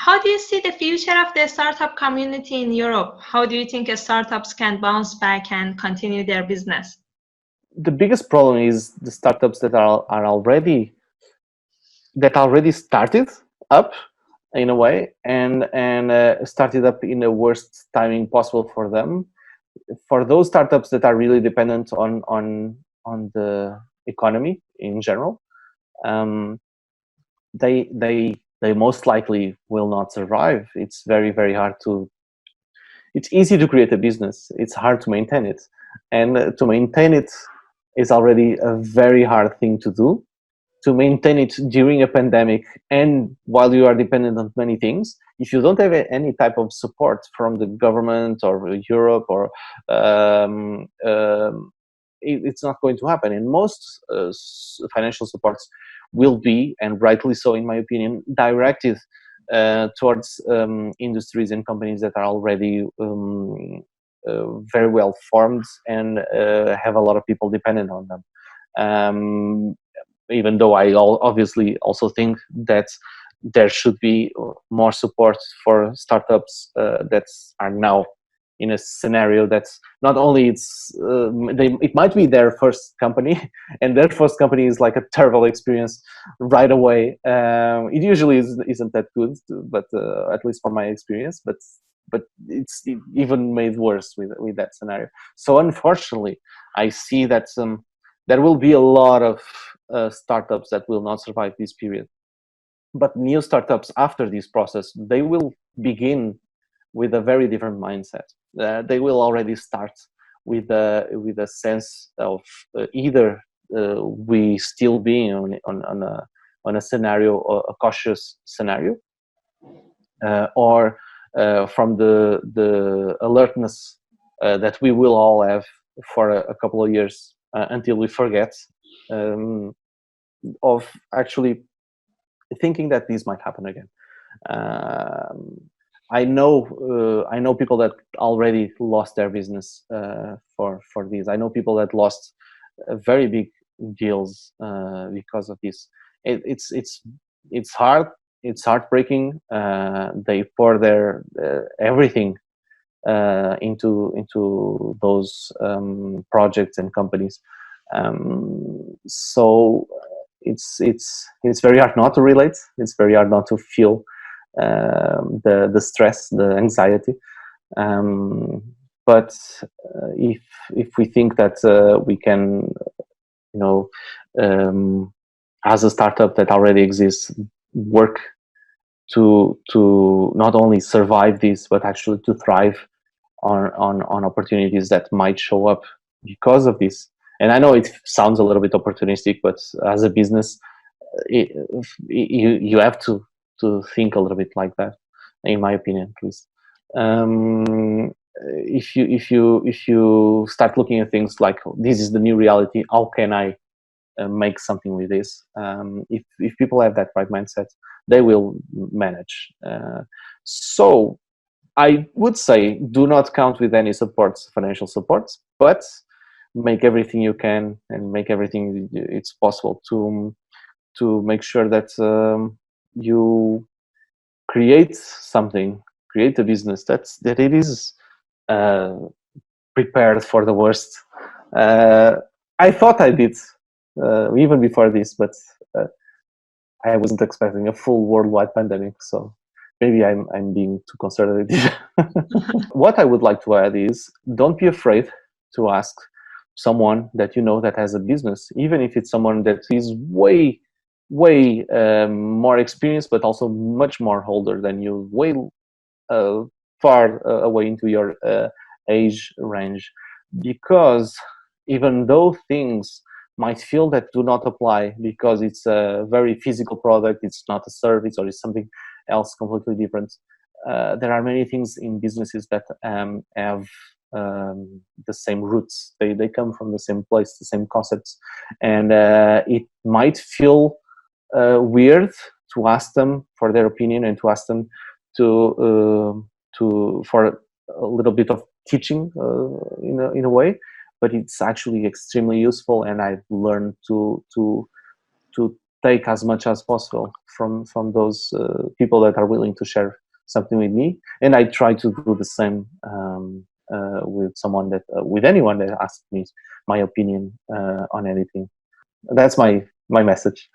How do you see the future of the startup community in Europe? How do you think startups can bounce back and continue their business? The biggest problem is the startups that are already started up in a way, and started up in the worst timing possible for them. For those startups that are really dependent on the economy in general, um, they most likely will not survive. It's very hard to. It's easy to create a business. It's hard to maintain it, and to maintain it is already a very hard thing to do. To maintain it during a pandemic and while you are dependent on many things, if you don't have any type of support from the government or Europe or it's not going to happen. And most financial supports will be, and rightly so in my opinion, directed towards industries and companies that are already very well formed and have a lot of people dependent on them. Even though I obviously also think that there should be more support for startups that are now in a scenario that's not only it might be their first company, and their first company is like a terrible experience right away. It usually isn't that good, but at least from my experience. But it's even made worse with that scenario. So unfortunately, I see that there will be a lot of startups that will not survive this period. But new startups after this process, they will begin with a very different mindset. They will already start with a sense of either we still being on a scenario, a cautious scenario, or from the alertness that we will all have for a couple of years until we forget, of actually thinking that this might happen again. I know people that already lost their business for this. I know people that lost very big deals because of this. It's hard. It's heartbreaking. They pour their everything into those projects and companies. So it's very hard not to relate. It's very hard not to feel the stress, the anxiety. But if we think that we can, as a startup that already exists, work to not only survive this, but actually to thrive on opportunities that might show up because of this. And I know it sounds a little bit opportunistic, but as a business, you have to think a little bit like that, in my opinion, at least. If you start looking at things like, this is the new reality, how can I make something with this? If people have that right mindset, they will manage. So I would say, do not count with any supports, financial supports, but make everything you can and make everything it's possible to make sure that you create something, create a business that it is prepared for the worst. I thought I did even before this, but I wasn't expecting a full worldwide pandemic, so maybe I'm being too conservative. What I would like to add is, don't be afraid to ask someone that you know that has a business, even if it's someone that is way more experienced, but also much more older than you, way far away into your age range. Because even though things might feel that do not apply because it's a very physical product, it's not a service, or it's something else completely different, there are many things in businesses that have the same roots. They come from the same place, the same concepts, and it might feel weird to ask them for their opinion and to ask them for a little bit of teaching in a way, but it's actually extremely useful. And I've learned to take as much as possible from those people that are willing to share something with me, and I try to do the same with anyone that asks me my opinion on anything. That's my message.